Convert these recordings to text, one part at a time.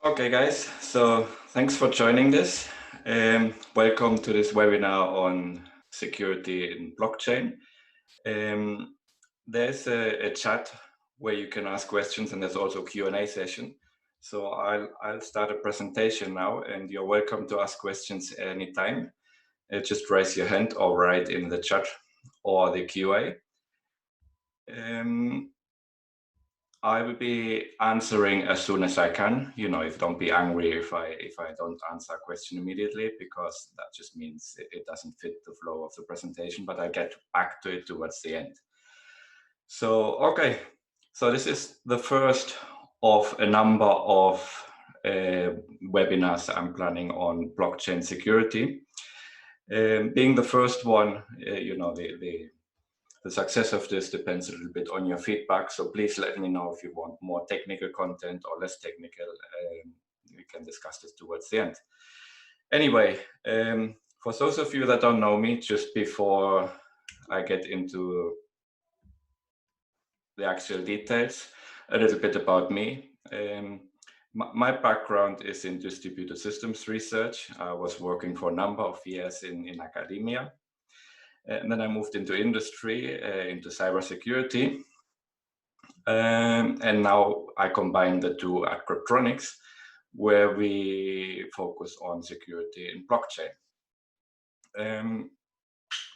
Okay, guys, so thanks for joining this. Welcome to this webinar on security in blockchain. There's a chat where you can ask questions, and there's also a Q&A session. So I'll start a presentation now, and you're welcome to ask questions anytime. Just raise your hand or write in the chat or the QA. I will be answering as soon as I can. If don't be angry if I don't answer a question immediately, because that just means it doesn't fit the flow of the presentation, but I'll get back to it towards the end. So, okay. So this is the first of a number of webinars I'm planning on blockchain security. Being the first one, the success of this depends a little bit on your feedback, so please let me know if you want more technical content or less technical. We can discuss this towards the end. Anyway, for those of you that don't know me, just before I get into the actual details, a little bit about me. My background is in distributed systems research. I was working for a number of years in academia. And then I moved into industry, into cybersecurity. And now I combine the two at Cryptronics, where we focus on security in blockchain.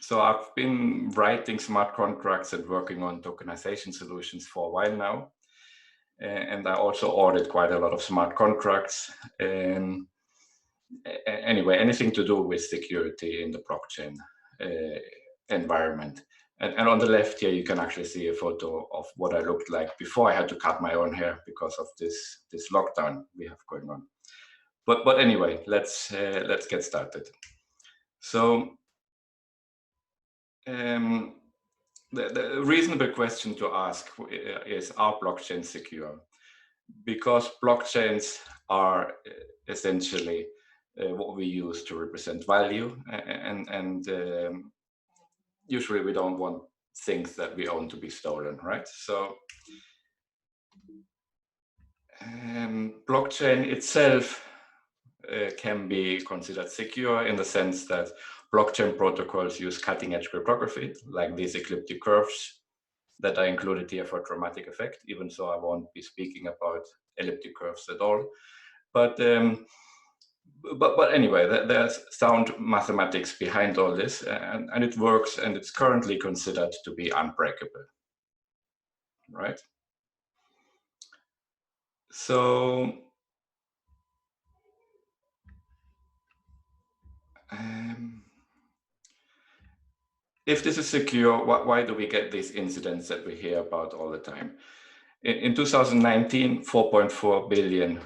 So I've been writing smart contracts and working on tokenization solutions for a while now. And I also audit quite a lot of smart contracts. Anyway, anything to do with security in the blockchain environment. And on the left here, you can actually see a photo of what I looked like before I had to cut my own hair because of this lockdown we have going on. But anyway, let's get started. So the reasonable question to ask is, are blockchains secure? Because blockchains are essentially what we use to represent value, and usually we don't want things that we own to be stolen, right? So blockchain itself can be considered secure in the sense that blockchain protocols use cutting-edge cryptography, like these ecliptic curves that are included here for dramatic effect, even so I won't be speaking about elliptic curves at all. But anyway, there's sound mathematics behind all this, and it works, and it's currently considered to be unbreakable, right? So if this is secure, why do we get these incidents that we hear about all the time? In 2019, 4.4 billion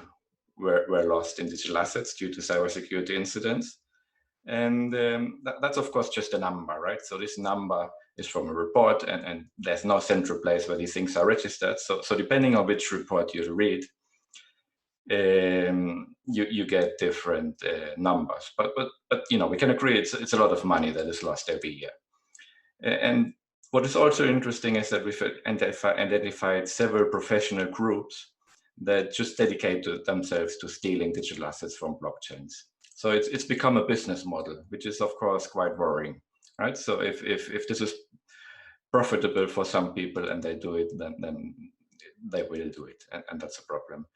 were lost in digital assets due to cybersecurity incidents. And that's, of course, just a number, right? So this number is from a report, and there's no central place where these things are registered. So depending on which report you read, you get different numbers. But we can agree it's a lot of money that is lost every year. And what is also interesting is that we've identified several professional groups that just dedicate themselves to stealing digital assets from blockchains. So it's become a business model, which is of course quite worrying, right? So if this is profitable for some people and they do it, then they will do it, and that's a problem.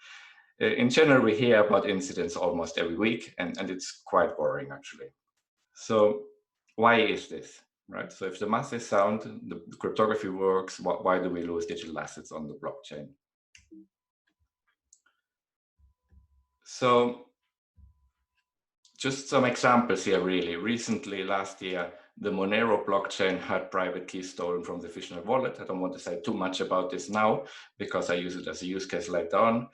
In general, we hear about incidents almost every week, and it's quite worrying actually. So why is this, right? So if the math is sound, the cryptography works, why do we lose digital assets on the blockchain? So just some examples here, really. Recently, last year, the Monero blockchain had private keys stolen from the official wallet. I don't want to say too much about this now because I use it as a use case later on.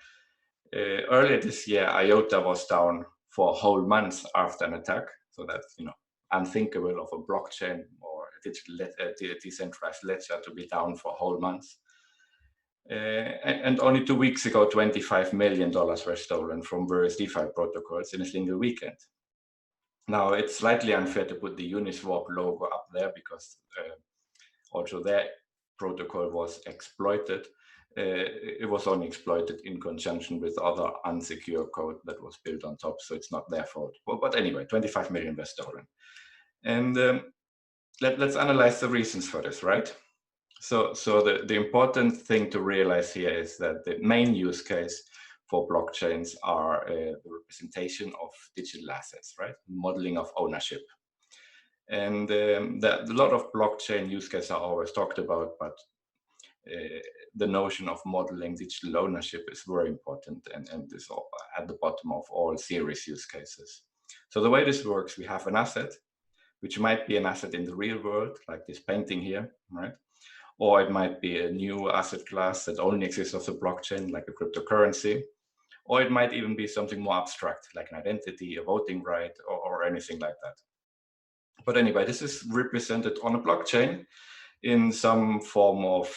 Earlier this year, IOTA was down for a whole month after an attack. So that's unthinkable of a blockchain or a decentralized ledger to be down for a whole month. And only 2 weeks ago, $25 million were stolen from various DeFi protocols in a single weekend. Now, it's slightly unfair to put the Uniswap logo up there because also their protocol was exploited. it was only exploited in conjunction with other unsecure code that was built on top, so it's not their fault. But anyway, 25 million were stolen. And let's analyze the reasons for this, right? So the important thing to realize here is that the main use case for blockchains are the representation of digital assets, right? Modeling of ownership. And a lot of blockchain use cases are always talked about, but the notion of modeling digital ownership is very important and is at the bottom of all serious use cases. So the way this works, we have an asset, which might be an asset in the real world, like this painting here, right? Or it might be a new asset class that only exists on the blockchain, like a cryptocurrency. Or it might even be something more abstract, like an identity, a voting right, or anything like that. But anyway, this is represented on a blockchain in some form of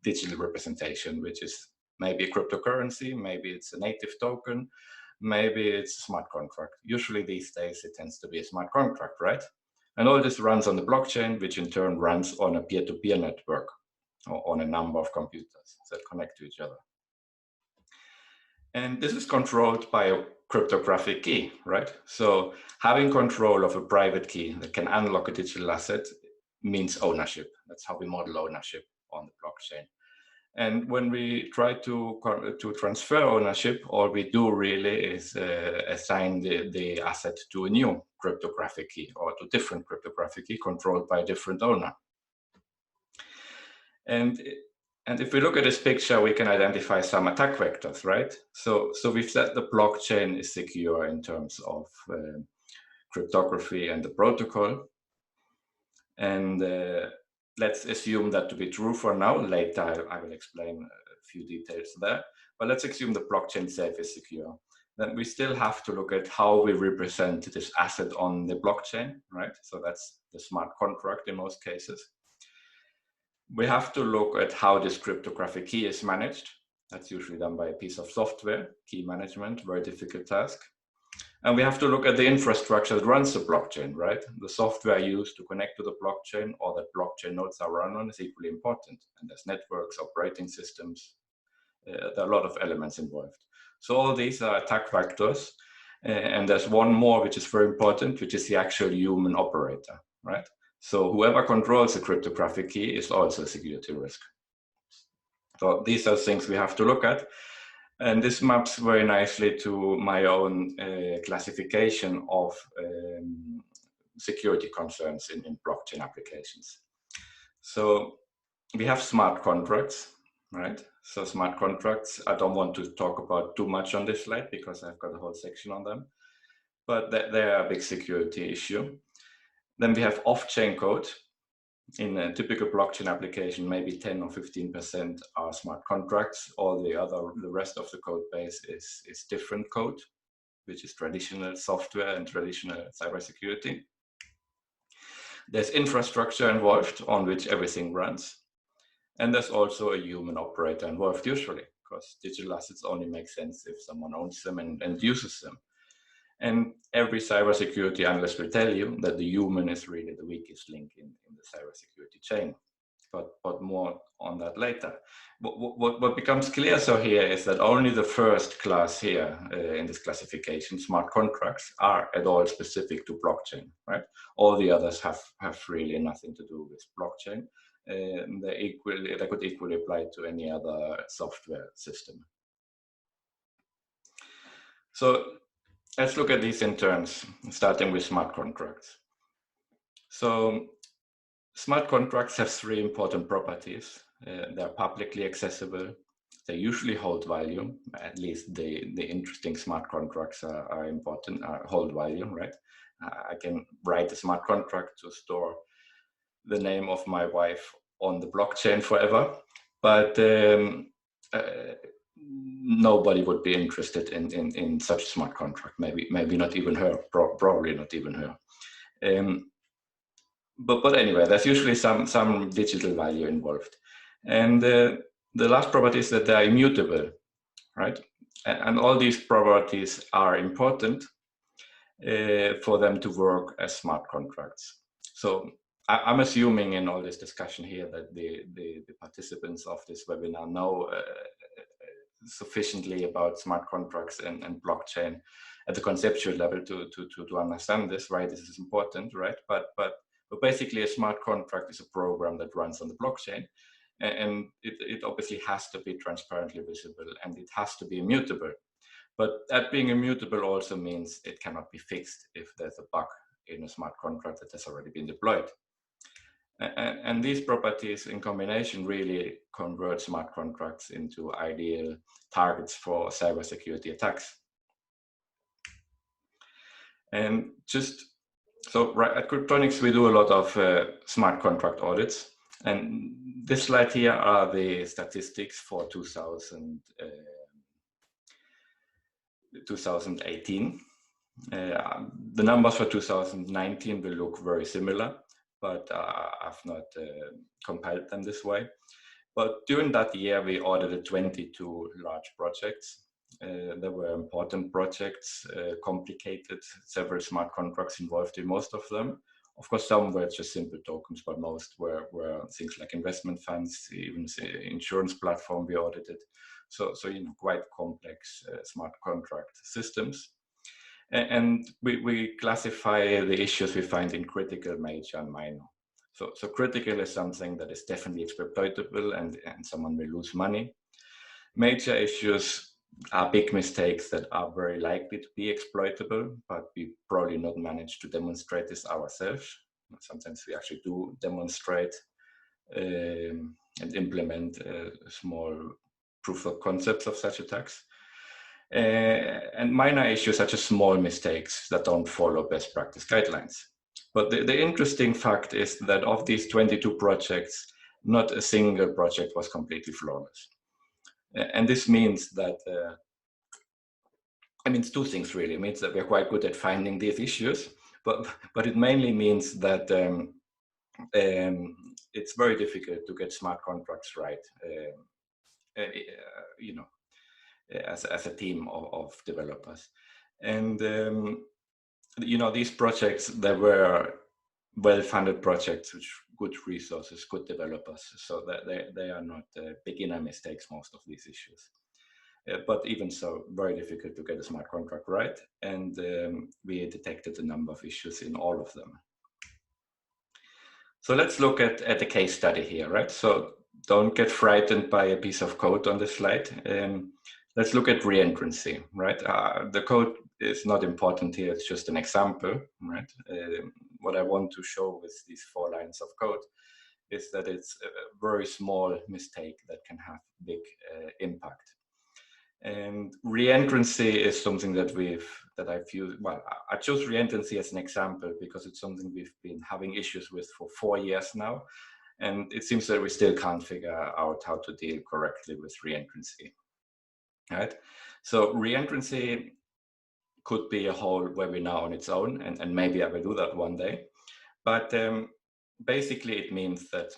digital representation, which is maybe a cryptocurrency, maybe it's a native token, maybe it's a smart contract. Usually these days it tends to be a smart contract, right? And all this runs on the blockchain, which in turn runs on a peer-to-peer network or on a number of computers that connect to each other. And this is controlled by a cryptographic key, right? So having control of a private key that can unlock a digital asset means ownership. That's how we model ownership on the blockchain. And when we try to transfer ownership, all we do really is assign the asset to a new cryptographic key or to different cryptographic key controlled by a different owner. And if we look at this picture, we can identify some attack vectors, right? So we've said the blockchain is secure in terms of cryptography and the protocol. And let's assume that to be true for now. Later, I will explain a few details there. But let's assume the blockchain itself is secure. Then we still have to look at how we represent this asset on the blockchain, right? So that's the smart contract in most cases. We have to look at how this cryptographic key is managed. That's usually done by a piece of software, key management, very difficult task. And we have to look at the infrastructure that runs the blockchain, right? The software used to connect to the blockchain or that blockchain nodes are run on is equally important. And there's networks, operating systems, there are a lot of elements involved. So all these are attack vectors. And there's one more, which is very important, which is the actual human operator, right? So whoever controls the cryptographic key is also a security risk. So these are things we have to look at. And this maps very nicely to my own classification of security concerns in blockchain applications. So we have smart contracts, right? So smart contracts, I don't want to talk about too much on this slide because I've got a whole section on them, but they're a big security issue. Then we have off-chain code. In a typical blockchain application, maybe 10 or 15% are smart contracts. All the rest of the code base is different code, which is traditional software and traditional cybersecurity. There's infrastructure involved on which everything runs. And there's also a human operator involved usually, because digital assets only make sense if someone owns them and uses them. And every cybersecurity analyst will tell you that the human is really the weakest link in the cybersecurity chain. But more on that later. What becomes clear so here is that only the first class here in this classification, smart contracts, are at all specific to blockchain, right? All the others have really nothing to do with blockchain. They could equally apply to any other software system. So let's look at these in turns, starting with smart contracts. So smart contracts have three important properties. They're publicly accessible. They usually hold value. At least the interesting smart contracts are important, hold value, right? I can write a smart contract to store the name of my wife on the blockchain forever, but nobody would be interested in such a smart contract. Maybe not even her. Probably not even her. But anyway, there's usually some digital value involved, and the last property is that they're immutable, right? And all these properties are important for them to work as smart contracts. So I'm assuming in all this discussion here that the participants of this webinar know sufficiently about smart contracts and blockchain at the conceptual level to understand this, right? This is important, right? But basically a smart contract is a program that runs on the blockchain, and it obviously has to be transparently visible, and it has to be immutable. But that being immutable also means it cannot be fixed if there's a bug in a smart contract that has already been deployed. And these properties in combination really convert smart contracts into ideal targets for cybersecurity attacks. And just so right at Cryptonics, we do a lot of smart contract audits. And this slide here are the statistics for 2018. The numbers for 2019 will look very similar, but I've not compiled them this way. But during that year, we audited 22 large projects. There were important projects, complicated, several smart contracts involved in most of them. Of course, some were just simple tokens, but most were things like investment funds, even insurance platform we audited. So quite complex smart contract systems. And we classify the issues we find in critical, major, and minor. So critical is something that is definitely exploitable and someone will lose money. Major issues are big mistakes that are very likely to be exploitable, but we probably not manage to demonstrate this ourselves. Sometimes we actually do demonstrate and implement small proof of concepts of such attacks. And minor issues such as small mistakes that don't follow best practice guidelines. But the interesting fact is that of these 22 projects, not a single project was completely flawless. And this means that, I mean, it's two things really. It means that we're quite good at finding these issues, but it mainly means that it's very difficult to get smart contracts right, as a team of developers. And these projects, they were well-funded projects with good resources, good developers, so that they are not beginner mistakes, most of these issues. But even so, very difficult to get a smart contract right, and we detected a number of issues in all of them. So let's look at a case study here, right? So don't get frightened by a piece of code on this slide. Let's look at reentrancy, right? The code is not important here, it's just an example, right? What I want to show with these 4 lines of code is that it's a very small mistake that can have big impact. And reentrancy is something that I've used. Well, I chose reentrancy as an example because it's something we've been having issues with for 4 years now. And it seems that we still can't figure out how to deal correctly with reentrancy. Right? So reentrancy could be a whole webinar on its own, and maybe I will do that one day. But basically it means that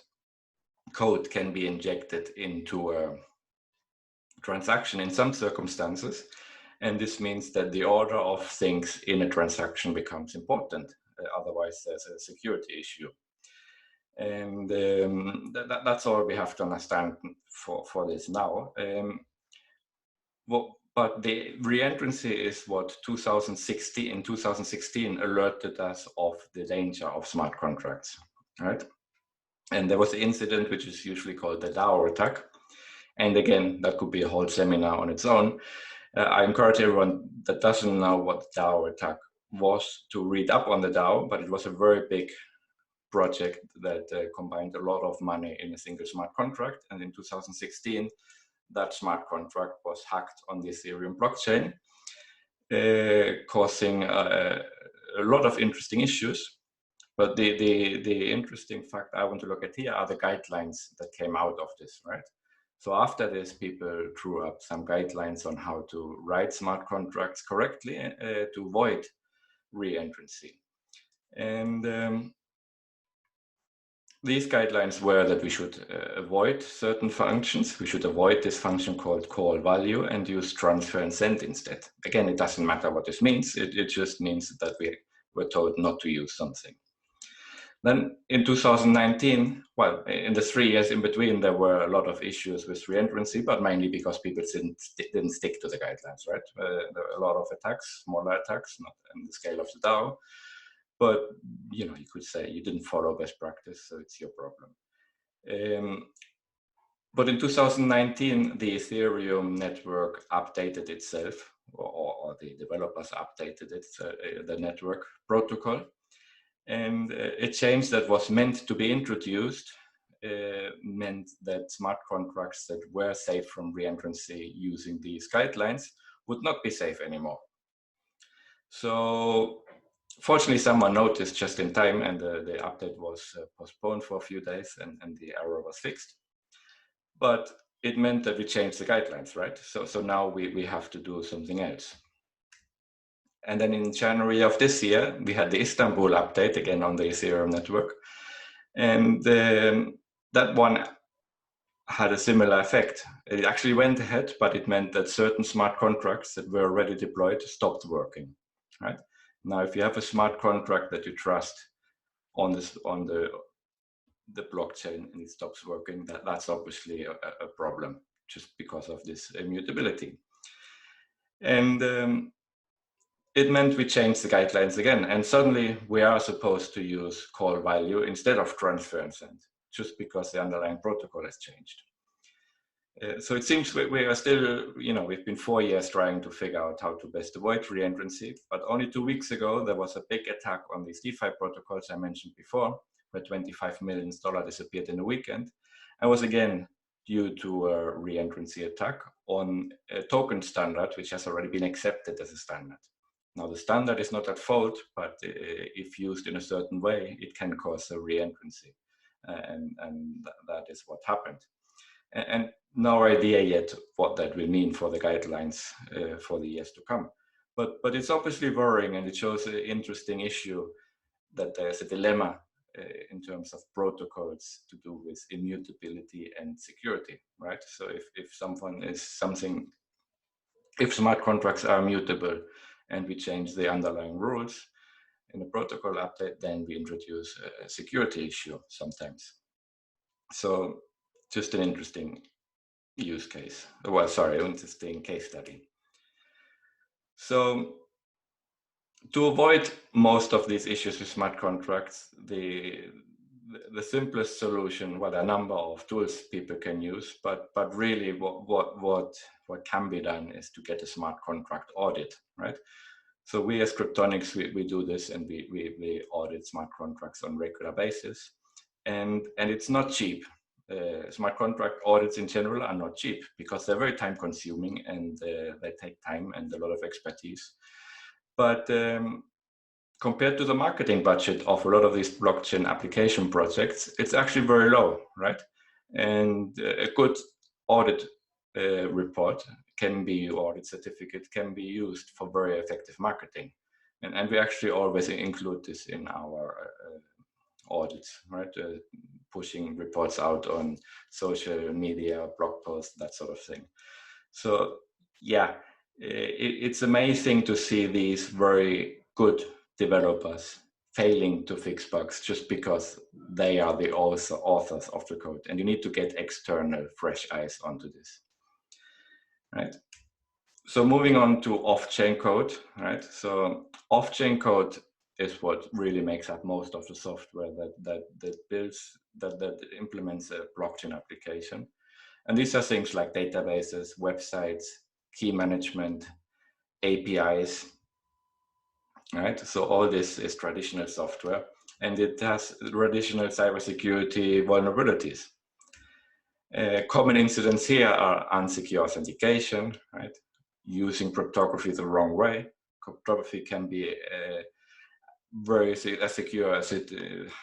code can be injected into a transaction in some circumstances, and this means that the order of things in a transaction becomes important. Otherwise there's a security issue. And that's all we have to understand for this now. But the reentrancy is what 2016 alerted us of the danger of smart contracts, right? And there was the incident which is usually called the DAO attack. And again, that could be a whole seminar on its own. I encourage everyone that doesn't know what the DAO attack was to read up on the DAO, but it was a very big project that combined a lot of money in a single smart contract. And in 2016, that smart contract was hacked on the Ethereum blockchain, causing a lot of interesting issues. But the interesting fact I want to look at here are the guidelines that came out of this, right? So after this, people drew up some guidelines on how to write smart contracts correctly to avoid reentrancy. And these guidelines were that we should avoid certain functions. We should avoid this function called call value and use transfer and send instead. Again, it doesn't matter what this means. It just means that we were told not to use something. Then in 2019, well, in the 3 years in between, there were a lot of issues with reentrancy, but mainly because people didn't stick to the guidelines, right? There were a lot of attacks, smaller attacks, not in the scale of the DAO. But you could say you didn't follow best practice, so it's your problem. But in 2019, the Ethereum network updated itself, or the developers updated it, the network protocol. And a change that was meant to be introduced meant that smart contracts that were safe from reentrancy using these guidelines would not be safe anymore. So fortunately, someone noticed just in time, and the update was postponed for a few days, and the error was fixed. But it meant that we changed the guidelines, right? So now we have to do something else. And then in January of this year, we had the Istanbul update again on the Ethereum network. And that one had a similar effect. It actually went ahead, but it meant that certain smart contracts that were already deployed stopped working, right? Now, if you have a smart contract that you trust on the blockchain and it stops working, that's obviously a problem just because of this immutability. And it meant we changed the guidelines again, and suddenly we are supposed to use call value instead of transfer and send, just because the underlying protocol has changed. So it seems we are still, we've been 4 years trying to figure out how to best avoid reentrancy, but only 2 weeks ago, there was a big attack on these DeFi protocols I mentioned before, where $25 million disappeared in a weekend, and was again due to a reentrancy attack on a token standard, which has already been accepted as a standard. Now, the standard is not at fault, but if used in a certain way, it can cause a reentrancy, and that is what happened. And no idea yet what that will mean for the guidelines for the years to come. But it's obviously worrying, and it shows an interesting issue that there's a dilemma in terms of protocols to do with immutability and security, right? So if smart contracts are immutable and we change the underlying rules in a protocol update, then we introduce a security issue sometimes. So just an interesting use case. Well, sorry, interesting case study. So to avoid most of these issues with smart contracts, the simplest solution, well, there are a number of tools people can use, but really what can be done is to get a smart contract audit, right? So we as Cryptonics, we do this, and we audit smart contracts on a regular basis, and it's not cheap. Smart contract audits in general are not cheap because they're very time consuming, and they take time and a lot of expertise. But compared to the marketing budget of a lot of these blockchain application projects, it's actually very low, right? And a good audit report audit certificate can be used for very effective marketing. And we actually always include this in our audits, right? Pushing reports out on social media, blog posts, that sort of thing. So yeah, it's amazing to see these very good developers failing to fix bugs just because they are the authors of the code, and you need to get external fresh eyes onto this, right? So moving on to off-chain code, right? So off-chain code is what really makes up most of the software that implements a blockchain application. And these are things like databases, websites, key management, APIs, right? So all this is traditional software, and it has traditional cybersecurity vulnerabilities. Common incidents here are unsecure authentication, right? Using cryptography the wrong way. Cryptography can be very as secure as it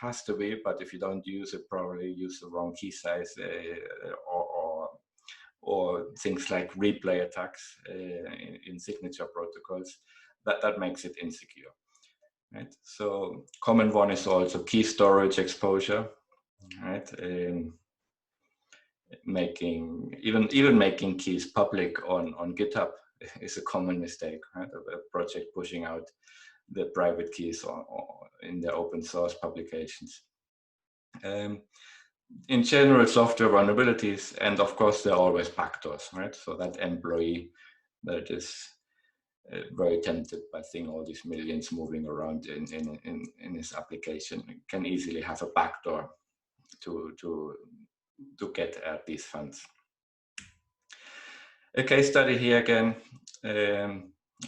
has to be, but if you don't use it properly, use the wrong key size, or things like replay attacks in signature protocols, that makes it insecure, right? So common one is also key storage exposure, right? Even making keys public on GitHub is a common mistake, right? A project pushing out the private keys in the open source publications. In general, software vulnerabilities, and of course, there are always backdoors, right? So that employee that is very tempted by seeing all these millions moving around in his application can easily have a backdoor to get at these funds. A case study here again.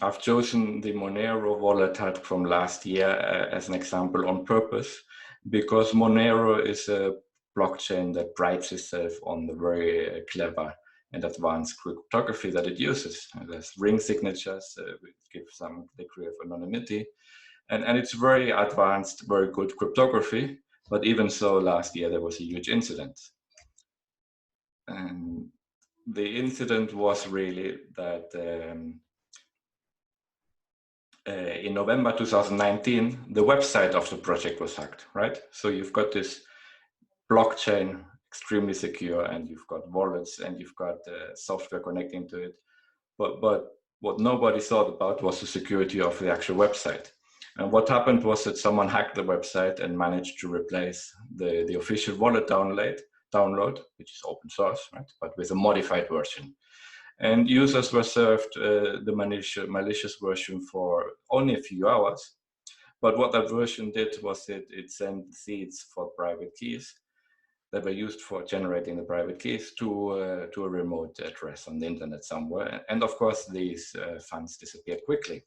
I've chosen the Monero wallet hack from last year as an example on purpose, because Monero is a blockchain that prides itself on the very clever and advanced cryptography that it uses. There's ring signatures, which give some degree of anonymity, and it's very advanced, very good cryptography. But even so, last year there was a huge incident. And the incident was really that in November 2019, the website of the project was hacked, right? So you've got this blockchain, extremely secure, and you've got wallets, and you've got software connecting to it. But what nobody thought about was the security of the actual website. And what happened was that someone hacked the website and managed to replace the official wallet download, which is open source, right? But with a modified version. And users were served the malicious version for only a few hours. But what that version did was it sent seeds for private keys that were used for generating the private keys to a remote address on the internet somewhere. And of course, these funds disappeared quickly.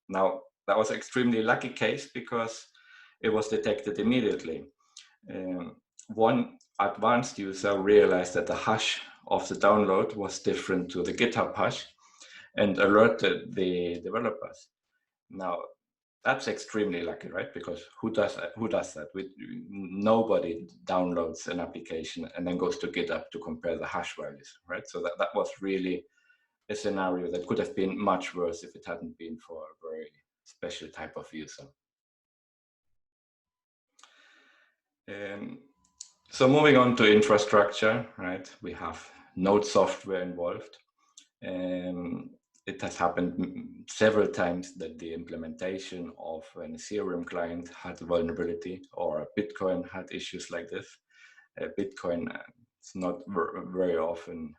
Now, that was an extremely lucky case because it was detected immediately. One advanced user realized that the hash of the download was different to the GitHub hash and alerted the developers. Now, that's extremely lucky, right? Because who does that? Nobody downloads an application and then goes to GitHub to compare the hash values, right? So that was really a scenario that could have been much worse if it hadn't been for a very special type of user. So moving on to infrastructure, right? We have node software involved. It has happened several times that the implementation of an Ethereum client had a vulnerability, or Bitcoin had issues like this. Bitcoin is not very often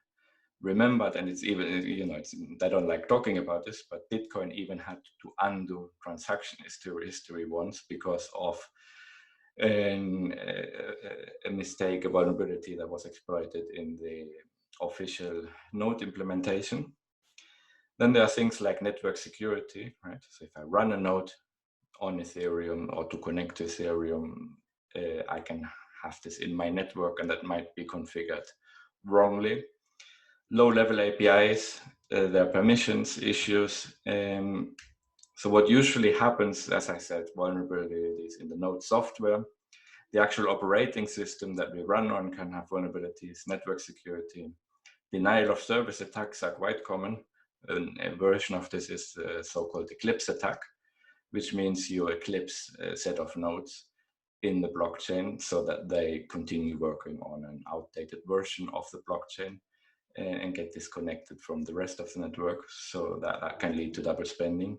remembered, and it's even, I don't like talking about this, but Bitcoin even had to undo transaction history once because of a mistake, a vulnerability that was exploited in the official node implementation. Then there are things like network security, right? So if I run a node on Ethereum or to connect to Ethereum, I can have this in my network, and that might be configured wrongly. Low-level APIs, there are permissions issues. So what usually happens, as I said, vulnerabilities in the node software. The actual operating system that we run on can have vulnerabilities. Network security. Denial of service attacks are quite common. A version of this is the so-called eclipse attack, which means you eclipse a set of nodes in the blockchain so that they continue working on an outdated version of the blockchain and get disconnected from the rest of the network. So that can lead to double spending.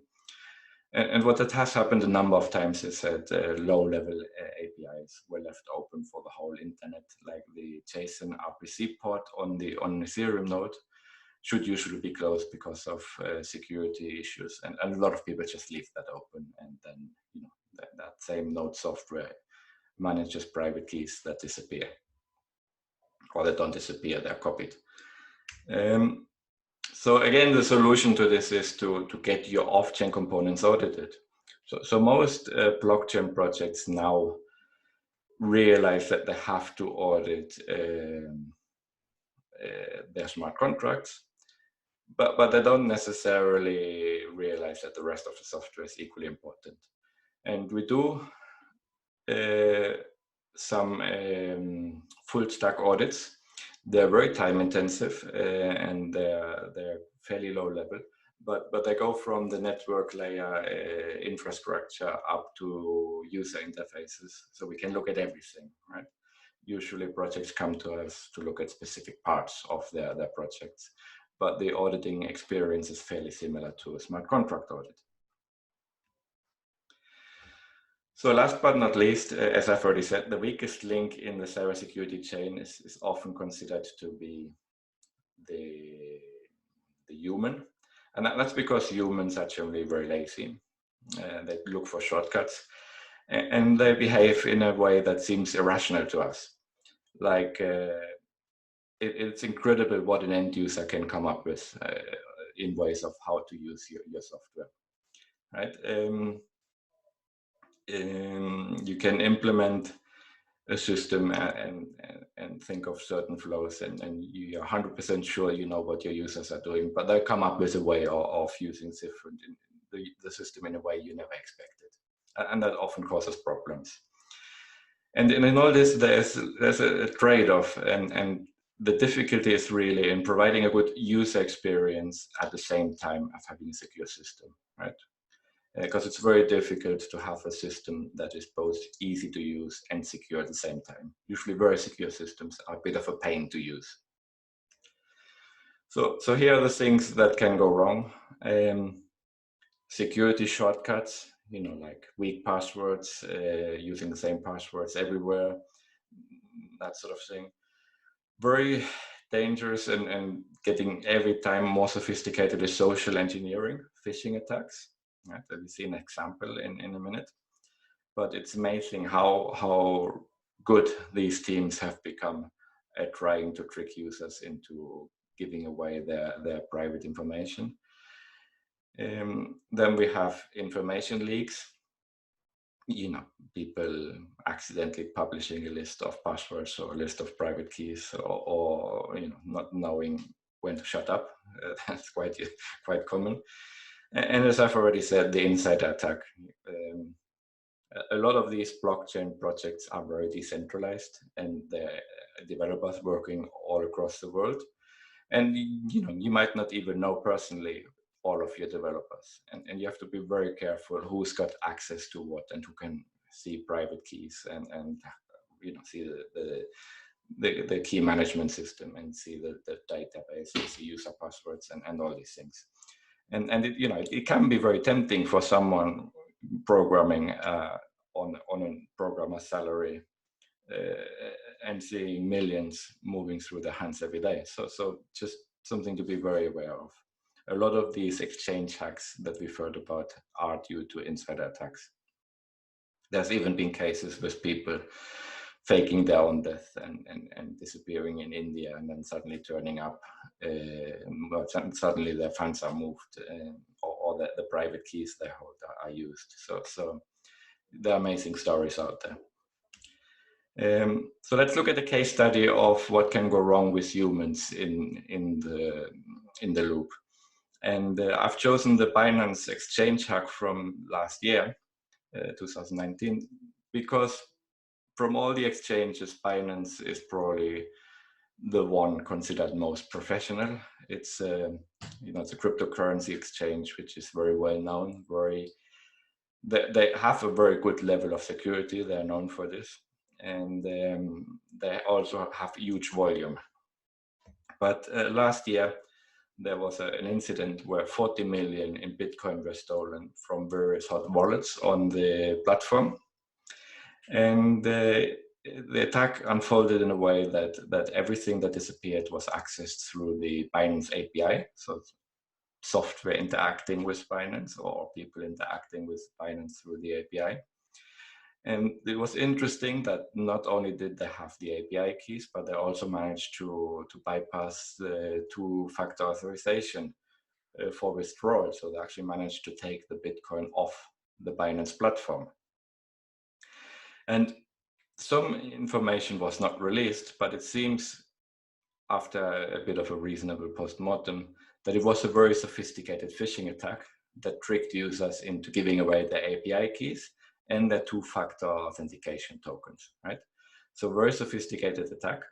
And what that has happened a number of times is that low-level APIs were left open for the whole internet, like the JSON RPC port on the Ethereum node should usually be closed because of security issues, and a lot of people just leave that open, and then that same node software manages private keys that disappear, or they don't disappear, they're copied. So again, the solution to this is to get your off-chain components audited. So most blockchain projects now realize that they have to audit their smart contracts, but they don't necessarily realize that the rest of the software is equally important. And we do some full stack audits. They're very time intensive and they're fairly low level, but they go from the network layer infrastructure up to user interfaces. So we can look at everything, right? Usually projects come to us to look at specific parts of their projects, but the auditing experience is fairly similar to a smart contract audit. So last but not least, as I've already said, the weakest link in the cybersecurity chain is often considered to be the human. And that's because humans are generally very lazy. They look for shortcuts and they behave in a way that seems irrational to us. Like it's incredible what an end user can come up with in ways of how to use your software, right? You can implement a system and think of certain flows and you're 100% sure you know what your users are doing, but they come up with a way of using the system in a way you never expected. And that often causes problems. And in all this, there's a trade-off, and the difficulty is really in providing a good user experience at the same time as having a secure system, right? Because it's very difficult to have a system that is both easy to use and secure at the same time. Usually very secure systems are a bit of a pain to use. So here are the things that can go wrong. Security shortcuts, like weak passwords, using the same passwords everywhere, that sort of thing. Very dangerous and getting every time more sophisticated is social engineering, phishing attacks. Right? We'll see an example in a minute. But it's amazing how good these teams have become at trying to trick users into giving away their private information. Then we have information leaks. People accidentally publishing a list of passwords or a list of private keys, or not knowing when to shut up. That's quite common. And as I've already said, the insider attack. A lot of these blockchain projects are very decentralized, and the developers working all across the world. And you might not even know personally all of your developers, and you have to be very careful who's got access to what and who can see private keys and see the key management system and see the database, and see user passwords and all these things. And it can be very tempting for someone programming on a programmer's salary and seeing millions moving through their hands every day. So just something to be very aware of. A lot of these exchange hacks that we've heard about are due to insider attacks. There's even been cases with people faking their own death and disappearing in India, and then suddenly turning up. Suddenly their funds are moved, or the private keys they hold are used. So there are amazing stories out there. So let's look at a case study of what can go wrong with humans in the loop. And I've chosen the Binance exchange hack from last year, 2019, because from all the exchanges, Binance is probably the one considered most professional. It's it's a cryptocurrency exchange which is very well known. They have a very good level of security. They're known for this, and they also have huge volume. But last year there was an incident where 40 million in Bitcoin were stolen from various hot wallets on the platform. And the attack unfolded in a way that everything that disappeared was accessed through the Binance API. So software interacting with Binance, or people interacting with Binance through the API. And it was interesting that not only did they have the API keys, but they also managed to bypass the two-factor authorization for withdrawal. So they actually managed to take the Bitcoin off the Binance platform. And some information was not released, but it seems, after a bit of a reasonable postmortem, that it was a very sophisticated phishing attack that tricked users into giving away their API keys and their two-factor authentication tokens, right? So very sophisticated attack.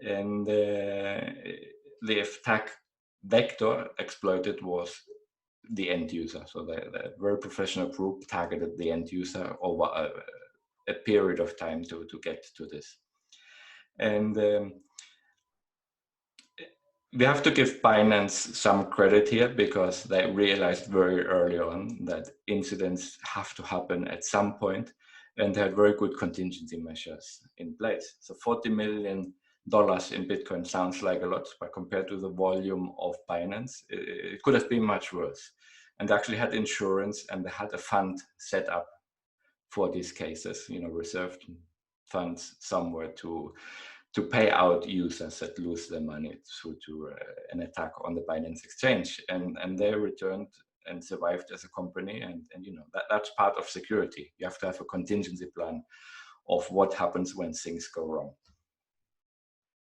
And the attack vector exploited was the end user. So the very professional group targeted the end user over a period of time to get to this. And we have to give Binance some credit here, because they realized very early on that incidents have to happen at some point, and they had very good contingency measures in place. So $40 million in Bitcoin sounds like a lot, but compared to the volume of Binance, it could have been much worse. And they actually had insurance, and they had a fund set up for these cases, reserved funds somewhere to pay out users that lose their money to an attack on the Binance exchange. And they returned and survived as a company. And that's part of security. You have to have a contingency plan of what happens when things go wrong.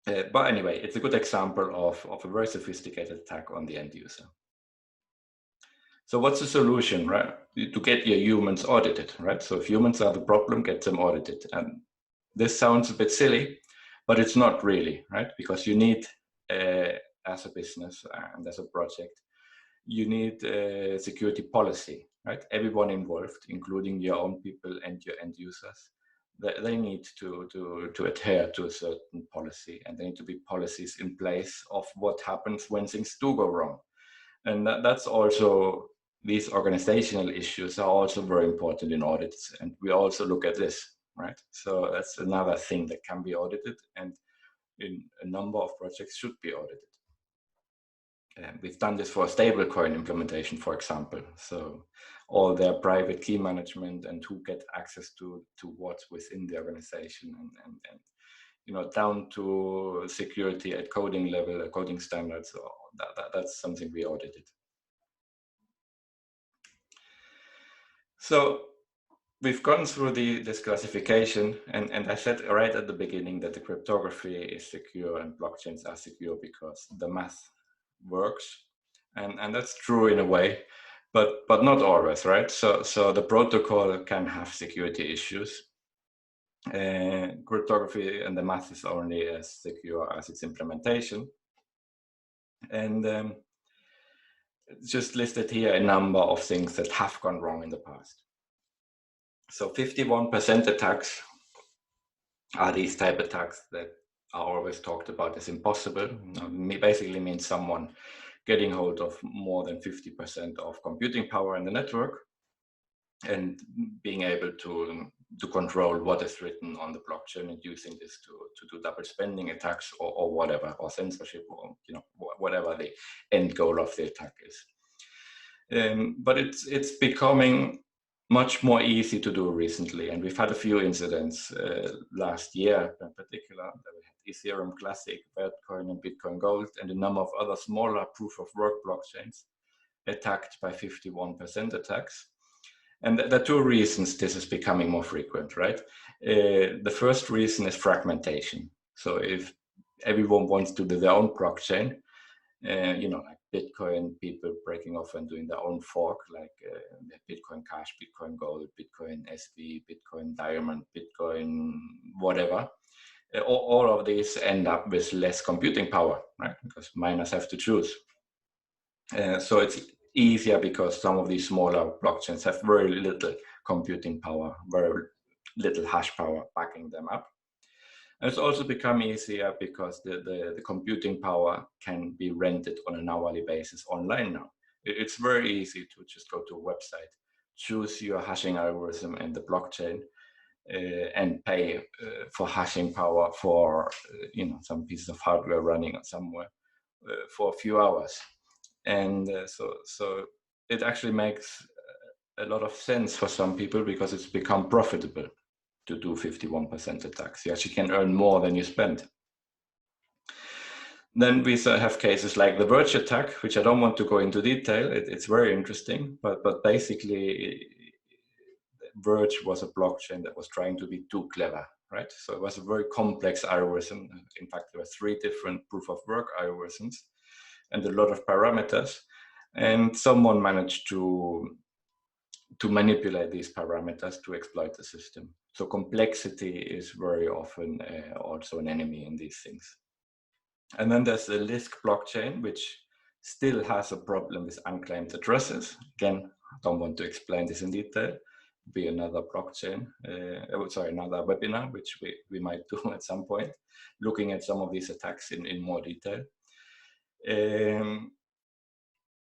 But anyway, it's a good example of a very sophisticated attack on the end user. So what's the solution, right? To get your humans audited, right? So if humans are the problem, get them audited. And this sounds a bit silly, but it's not really, right? Because you need, as a business and as a project, you need a security policy, right? Everyone involved, including your own people and your end users, they need to adhere to a certain policy, and there need to be policies in place of what happens when things do go wrong. And that's also, these organizational issues are also very important in audits, and we also look at this, right? So that's another thing that can be audited, and in a number of projects should be audited. We've done this for a stablecoin implementation, for example. So all their private key management and who get access to what's within the organization, and down to security at coding level, coding standards. So that's something we audited. So we've gone through this classification, and I said right at the beginning that the cryptography is secure and blockchains are secure because the math works, and that's true in a way, but not always, right? So the protocol can have security issues. Cryptography and the math is only as secure as its implementation. And just listed here a number of things that have gone wrong in the past. So 51% attacks are these type attacks that are always talked about as impossible. Basically means someone getting hold of more than 50% of computing power in the network and being able to control what is written on the blockchain and using this to do double spending attacks or whatever, or censorship, or whatever the end goal of the attack is. But it's becoming much more easy to do recently, and we've had a few incidents last year in particular. We had Ethereum Classic, Bitcoin, and Bitcoin Gold, and a number of other smaller proof-of-work blockchains attacked by 51% attacks. And there are two reasons this is becoming more frequent, right? The first reason is fragmentation. So if everyone wants to do their own blockchain, like Bitcoin, people breaking off and doing their own fork, like Bitcoin Cash, Bitcoin Gold, Bitcoin SV, Bitcoin Diamond, Bitcoin whatever. All of these end up with less computing power, right? Because miners have to choose. So it's easier because some of these smaller blockchains have very little computing power, very little hash power backing them up. And it's also become easier because the computing power can be rented on an hourly basis online now. It's very easy to just go to a website, choose your hashing algorithm in the blockchain, and pay for hashing power for some piece of hardware running somewhere for a few hours. And so it actually makes a lot of sense for some people because it's become profitable to do 51% attacks. You actually can earn more than you spend. Then we have cases like the Verge attack, which I don't want to go into detail. It's very interesting, but basically Verge was a blockchain that was trying to be too clever, right? So it was a very complex algorithm. In fact, there were 3 different proof-of-work algorithms and a lot of parameters. And someone managed to manipulate these parameters to exploit the system. So complexity is very often also an enemy in these things. And then there's the Lisk blockchain, which still has a problem with unclaimed addresses. Again, I don't want to explain this in detail. Be another blockchain, another webinar, which we might do at some point, looking at some of these attacks in more detail.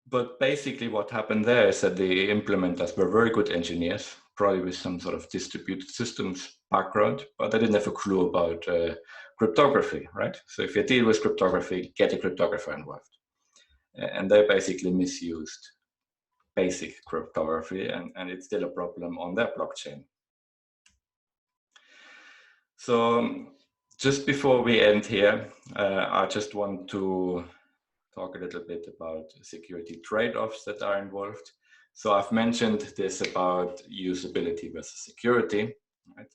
But basically what happened there is that the implementers were very good engineers, probably with some sort of distributed systems background, but they didn't have a clue about cryptography, right? So if you deal with cryptography, get a cryptographer involved. And they basically misused basic cryptography, and it's still a problem on their blockchain. So just before we end here, I just want to talk a little bit about security trade-offs that are involved. So I've mentioned this about usability versus security, right?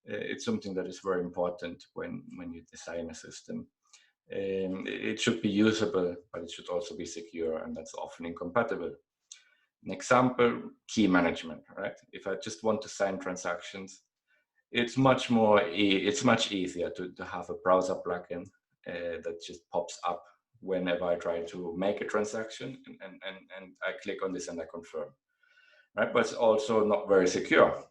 It's something that is very important when you design a system. It should be usable, but it should also be secure, and that's often incompatible. An example, key management, right? If I just want to sign transactions, it's much easier to have a browser plugin that just pops up whenever I try to make a transaction, and I click on this and I confirm, right? But it's also not very secure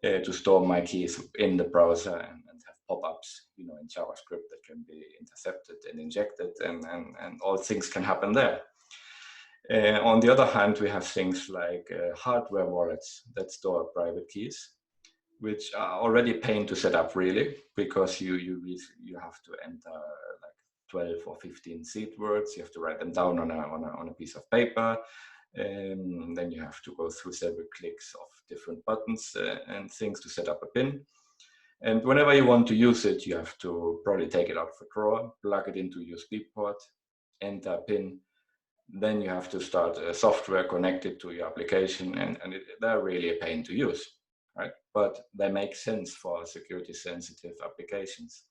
to store my keys in the browser and have pop-ups, in JavaScript that can be intercepted and injected, and all things can happen there. On the other hand, we have things like hardware wallets that store private keys, which are already a pain to set up, really, because you have to enter like 12 or 15 seed words. You have to write them down on a piece of paper. Then you have to go through several clicks of different buttons and things to set up a PIN. And whenever you want to use it, you have to probably take it out of a drawer, plug it into a USB port, enter a PIN. Then you have to start a software connected to your application, and they're really a pain to use, right? But they make sense for security sensitive applications.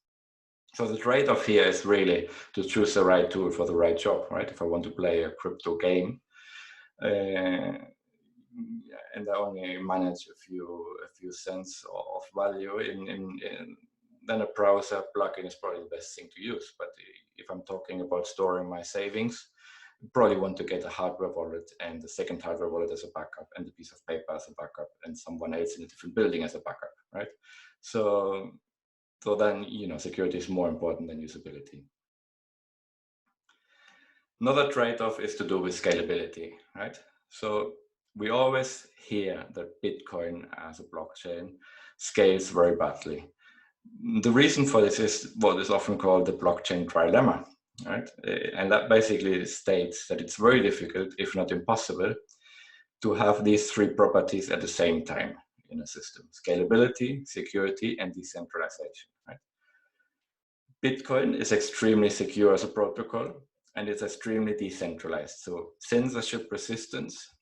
So the trade-off here is really to choose the right tool for the right job, right? If I want to play a crypto game, and I only manage a few cents of value then a browser plugin is probably the best thing to use. But if I'm talking about storing my savings, you probably want to get a hardware wallet and the second hardware wallet as a backup and a piece of paper as a backup and someone else in a different building as a backup, right? So then, security is more important than usability. Another trade-off is to do with scalability, right? So we always hear that Bitcoin as a blockchain scales very badly. The reason for this is what is often called the blockchain trilemma, right? And that basically states that it's very difficult, if not impossible, to have these three properties at the same time in a system: scalability, security, and decentralization, right? Bitcoin is extremely secure as a protocol, and it's extremely decentralized. So censorship resistance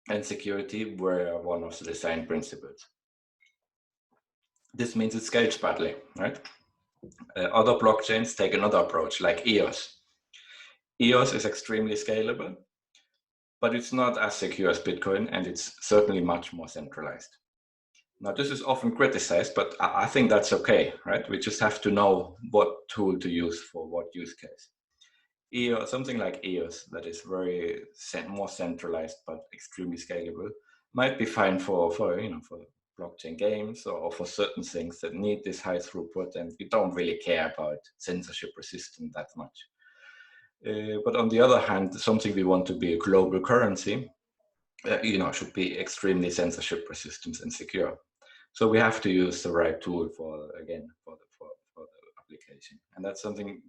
and security were one of the design principles. This means it scales badly, right? Other blockchains take another approach, like EOS. EOS is extremely scalable, but it's not as secure as Bitcoin, and it's certainly much more centralized. Now, this is often criticized, but I think that's okay, right? We just have to know what tool to use for what use case. EOS, something like EOS, that is very more centralized but extremely scalable, might be fine for blockchain games or for certain things that need this high throughput, and you don't really care about censorship resistance that much. But on the other hand, something we want to be a global currency, should be extremely censorship resistant and secure. So we have to use the right tool for the application, and that's something,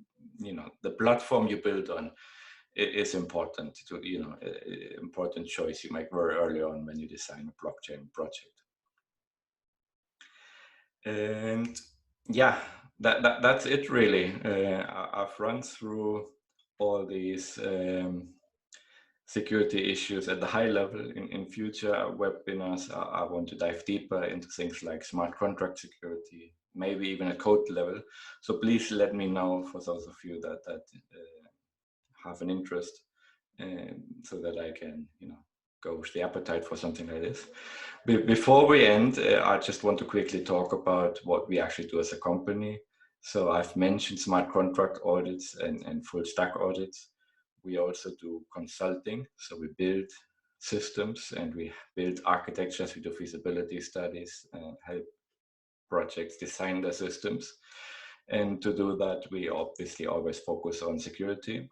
the platform you build on is important to, important choice you make very early on when you design a blockchain project. And yeah, that's it really. I've run through all these security issues at the high level. In future webinars, I want to dive deeper into things like smart contract security, maybe even at code level. So please let me know for those of you that have an interest, so that I can, gauge the appetite for something like this. Before we end, I just want to quickly talk about what we actually do as a company. So I've mentioned smart contract audits and full stack audits. We also do consulting. So we build systems and we build architectures. We do feasibility studies and help projects design their systems. And to do that, we obviously always focus on security.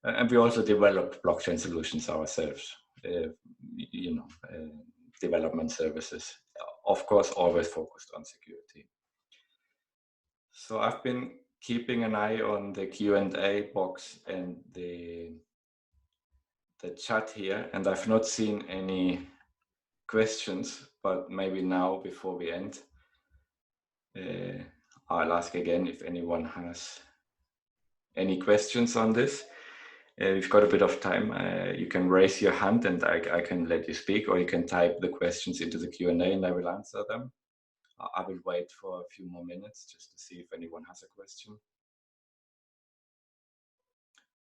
And we also develop blockchain solutions ourselves. development services. Of course, always focused on security. So I've been keeping an eye on the Q&A box and the chat here, and I've not seen any questions, but maybe now before we end, I'll ask again if anyone has any questions on this. We've got a bit of time. You can raise your hand and I can let you speak, or you can type the questions into the Q&A and I will answer them. I will wait for a few more minutes just to see if anyone has a question.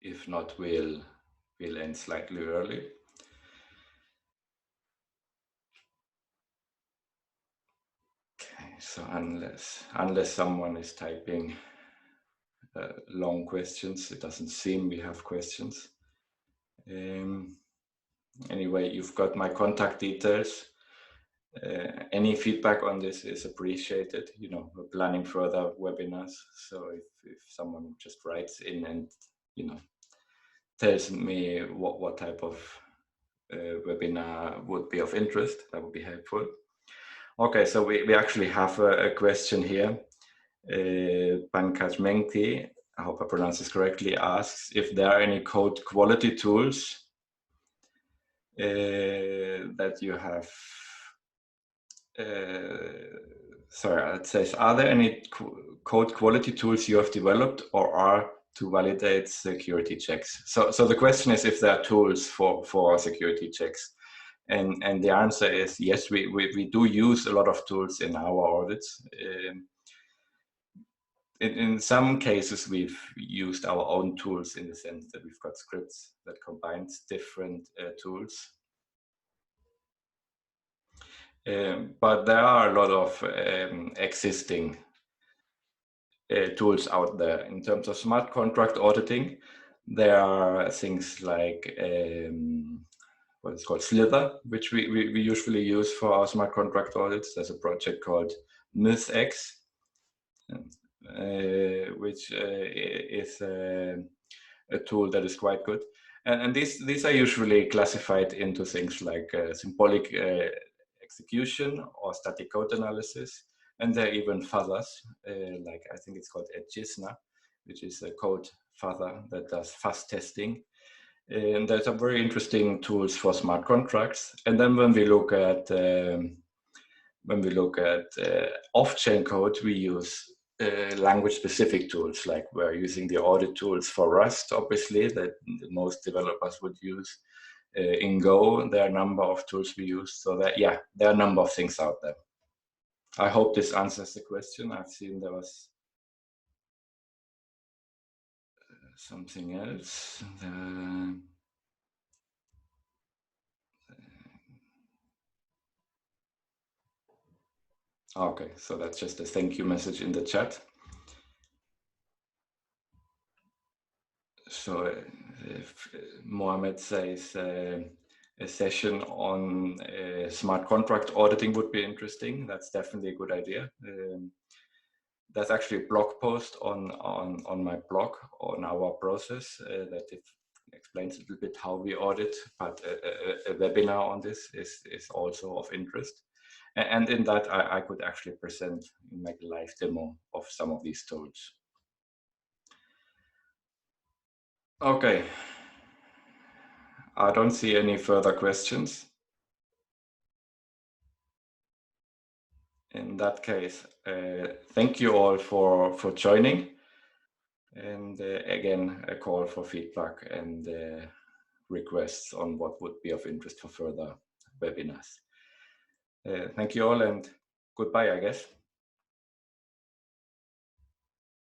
If not, we'll end slightly early. Okay, so unless someone is typing long questions, it doesn't seem we have questions. Anyway, you've got my contact details. Any feedback on this is appreciated. You know, we're planning further webinars, so if someone just writes in and tells me what type of webinar would be of interest, that would be helpful. Okay, so we actually have a question here. Pankaj Mengti, I hope I pronounce this correctly, asks if there are any code quality tools that you have. Sorry, it says, are there any code quality tools you have developed or are to validate security checks? So the question is if there are tools for security checks. And the answer is yes, we do use a lot of tools in our audits. In some cases, we've used our own tools in the sense that we've got scripts that combines different tools. But there are a lot of existing tools out there. In terms of smart contract auditing, there are things like what is called Slither, which we usually use for our smart contract audits. There's a project called MythX, which is a tool that is quite good. And these are usually classified into things like symbolic execution or static code analysis. And there are even fuzzers, like I think it's called Gisna, which is a code fuzzer that does fuzz testing. And there's some very interesting tools for smart contracts. And then when we look at off-chain code, we use language-specific tools, like we're using the audit tools for Rust, obviously, that most developers would use. In Go, there are a number of tools we use. So that, yeah, there are a number of things out there. I hope this answers the question. I've seen there was something else. Okay, so that's just a thank you message in the chat. So if Mohammed says a session on smart contract auditing would be interesting, that's definitely a good idea. There's actually a blog post on my blog on our process that it explains a little bit how we audit, but a webinar on this is also of interest. And in that, I could actually present and make a live demo of some of these tools. Okay. I don't see any further questions. In that case, thank you all for joining. And again, a call for feedback and requests on what would be of interest for further webinars. Thank you all and goodbye, I guess.